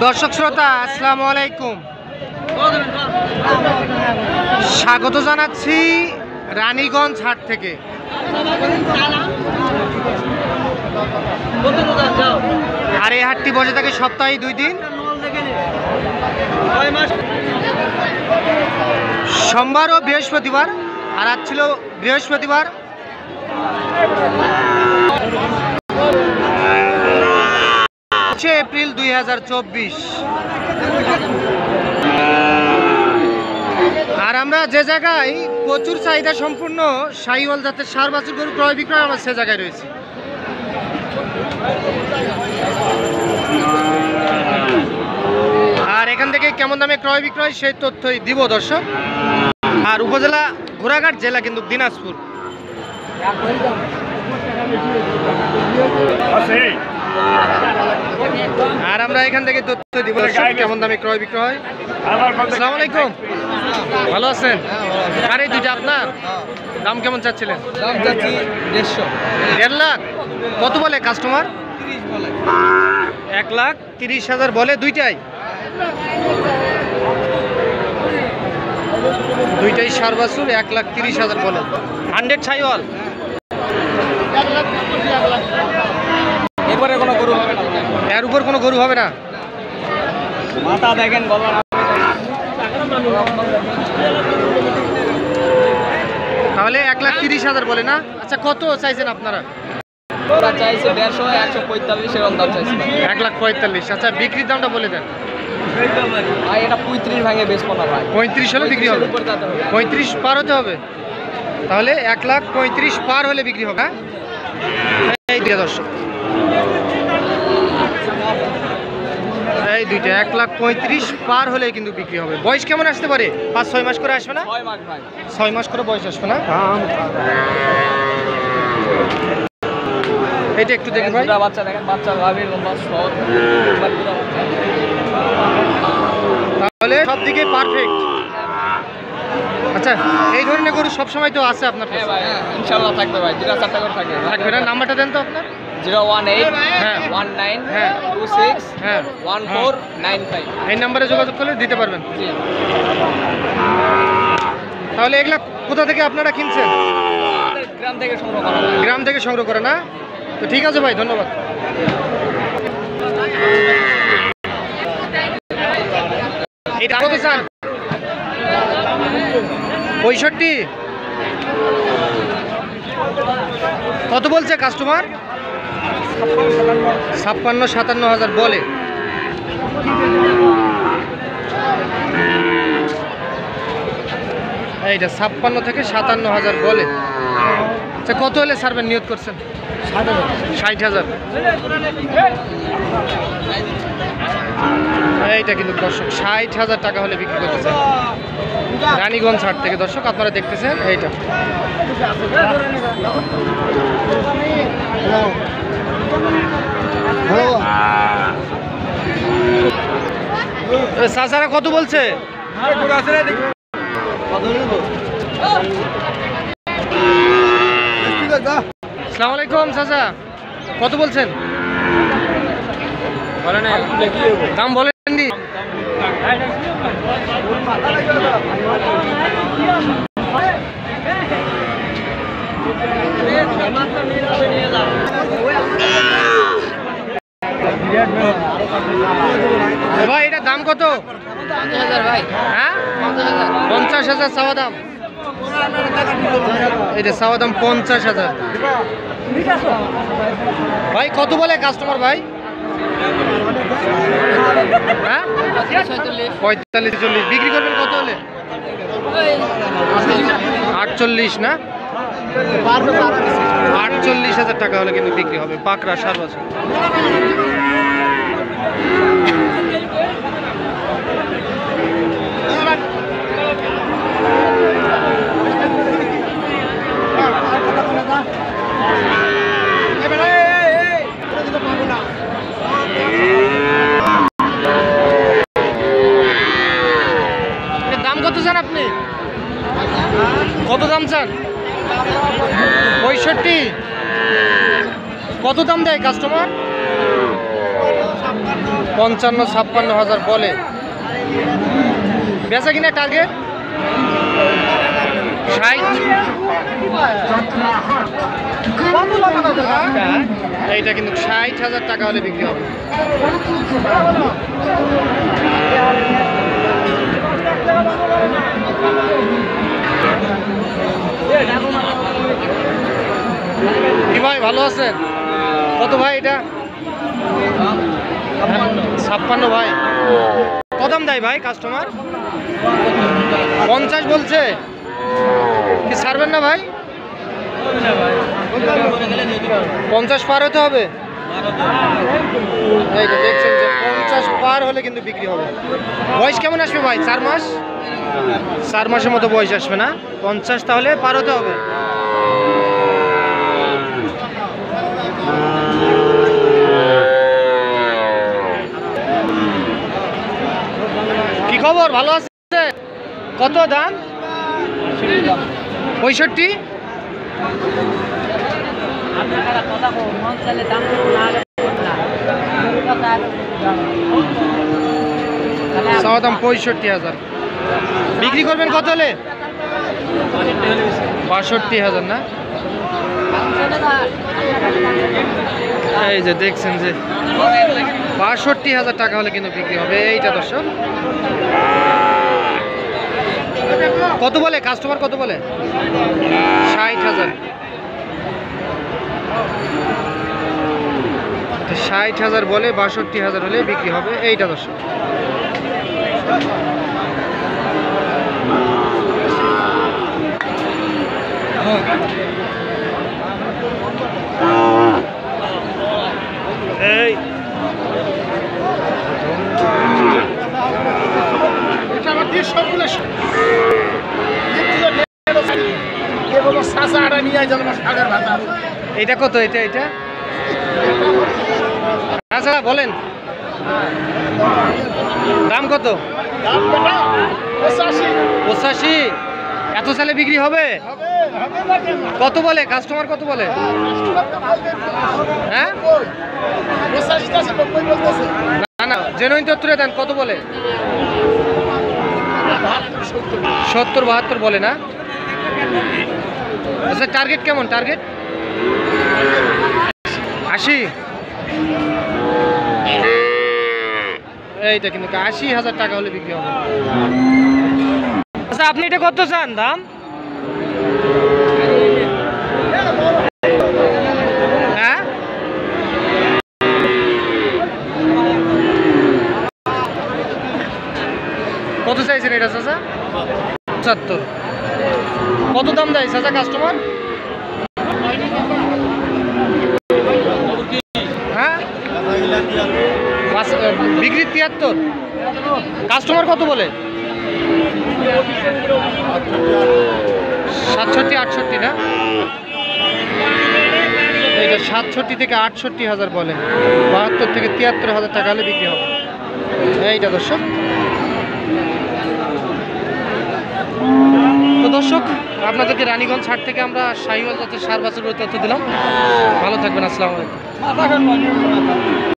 দর্শক শ্রোতা আসসালামু আলাইকুম, স্বাগত জানাচ্ছি রানীগঞ্জ হাট থেকে। আর এই হাটটি বসে থাকে সপ্তাহে 2 দিন, সোমবার ও বৃহস্পতিবার। আর আজ ছিল বৃহস্পতিবার। এপ্রিল 2024। আর আমরা যে জায়গায় প্রচুর চাহিদা সম্পূর্ণ শাহিওয়াল জাতের ষাঁড় বাছুর গরু ক্রয় বিক্রয়, আমরা সে জায়গায় রয়েছি। আর এখান থেকে কেমন দামে ক্রয় বিক্রয় সেই তথ্যই দিব দর্শক। আর উপজেলা ঘোড়াঘাট, জেলা কিন্তু দিনাজপুর। আর আমরা এখান থেকে তথ্য দিব কেমন দামে ক্রয় বিক্রয়। আসসালামু আলাইকুম, ভালো আছেন? আর এই দুইটা আপনার দাম কেমন চাচ্ছিলেন? দাম চাচ্ছি 1.5 লাখ। কত বলে কাস্টমার? 1,30,000 বলে। দুইটাই ষাঁড় বাছুর 1,30,000 বলে। 100 শাহিওয়াল। এরপরে কোনো গরু হবে না, এর উপর কোনো গরু হবে না। মাথা দেখেন, গলা। তাহলে 1,30,000 বলে না? আচ্ছা, কত চাইছেন আপনারা? ওরা চাইছে 150, 145 এরকম দাম চাইছে। 1,45,000। আচ্ছা, বিক্রির দামটা বলে দেন। ভাই এটা 35 ভাঙে বেচবো না ভাই। 35 হলে বিক্রি হবে। 35 পার হতে হবে। তাহলে 1,35,000 পার হলে বিক্রি হবে। এই দুইটা দর্শক, এই দুইটা 1,35,000 পার হলে কিন্তু বিক্রি হবে। বয়স কেমন আসতে পারে? 5-6 মাস করে আসবে না? 6 মাস ভাই। 6 মাস করে বয়স আসবে না? এটা একটু দেখেন ভাই। বাচ্চা দেখেন, বাচ্চা ভাবে লম্বা সহজ। তাহলে সব দিকে পারফেক্ট। আচ্ছা, এই ধরনের গরু সবসময় তো আছে আপনার কাছে? ভাই ইনশাআল্লাহ থাকবে ভাই, 2-4টা করে থাকবে। থাকবে না? নাম্বারটা দেন তো আপনার। 018 হ্যাঁ 19 হ্যাঁ 26 হ্যাঁ 1495। এই নাম্বারে যোগাযোগ করলে দিতে পারবেন। তাহলে এগুলা কোথা থেকে আপনারা কিনছেন? গ্রাম থেকে সংগ্রহ করা। গ্রাম থেকে সংগ্রহ করে না? তো ঠিক আছে ভাই, ধন্যবাদ। এটা কত চান? 65। কত বলছে কাস্টমার? 56-57 বলে। এইটা 56 থেকে 57 বলে। আচ্ছা, কত হলে ছাড়বেন নিয়ত করছেন? 60,000। এইটা কিন্তু দর্শক 60,000 টাকা হলে বিক্রি করতেছে রানীগঞ্জ হাট থেকে। দর্শক আপনারা দেখতেছেন এইটা। চাচারা কত বলছে? আসসালামু আলাইকুম চাচা, কত বলছেন? দাম বলেন নি? ভাই এটা দাম কত? 50,000 ভাই। হ্যাঁ 50,000 চাওয়া দাম। এটা চাওয়া দাম 50,000। ভাই কত বলে কাস্টমার ভাই? হ্যাঁ 45-40 বিক্রি করবেন কত হলে? 48 না? 48,000 টাকা হলে কিন্তু বিক্রি হবে পাকড়া ষাঁড় বাছুর। দাম কত চান আপনি? কত দাম চান? 65। কত দাম দেয় কাস্টমার? 55-56 বলে। বেচা কিনা টার্গেট 60। এইটা কিন্তু 60,000 টাকা হলে বিক্রি হবে। কি ভাই ভালো আছেন? কত ভাই এটা? 56 ভাই। কত দাম দেয় ভাই কাস্টমার? 50 বলছে। কি ছাড়বেন না ভাই? 50 পার হতে হবে। এই তো দেখছেন যে 50 পার হলে কিন্তু বিক্রি হবে। বয়স কেমন আসবে ভাই? 4 মাস? 4 মাসের মতো বয়স আসবে না? 50 তাহলে পার হতে হবে। কি খবর? ভালো আছে? কত দাম? 65। চাওয়া দাম 65,000। বিক্রি করবেন কত হলে? 62,000 না? এই যে দেখছেন যে 62,000 টাকা হলে কিন্তু বিক্রি হবে এইটা দর্শক। কত বলে কাস্টমার? কত বলে? 60,000। 60,000 বলে, 62,000 হলে বিক্রি হবে এইটা দর্শক। এই এটা কত? এটা এটা আচ্ছা বলেন দাম কত? 85। এত সালে বিক্রি হবে? কত বলে কাস্টমার? কত বলে? হ্যাঁ না না জেনুইন তথ্যে দেন। কত বলে? 70-72 বলে না? আচ্ছা টার্গেট কেমন? টার্গেট 80। এইটা কিন্তু 80,000 টাকা হলে বিক্রি হবে। আচ্ছা আপনি এটা কত চান দাম? হ্যাঁ কত চাইছেন এটা চাচা? 75। কত দাম দেয় চাচা কাস্টমার? হ্যাঁ বিক্রি 73। কাস্টমার কত বলে? 67-68 না? এটা 67 থেকে 68,000 বলে। 72 থেকে 73,000 টাকা হলে বিক্রি হবে এইটা দর্শক। তো দর্শক আপনাদেরকে রানীগঞ্জ হাট থেকে আমরা শাহিওয়াল জাতের সার বাছুরের তথ্য দিলাম। ভালো থাকবেন। আসসালামু আলাইকুম।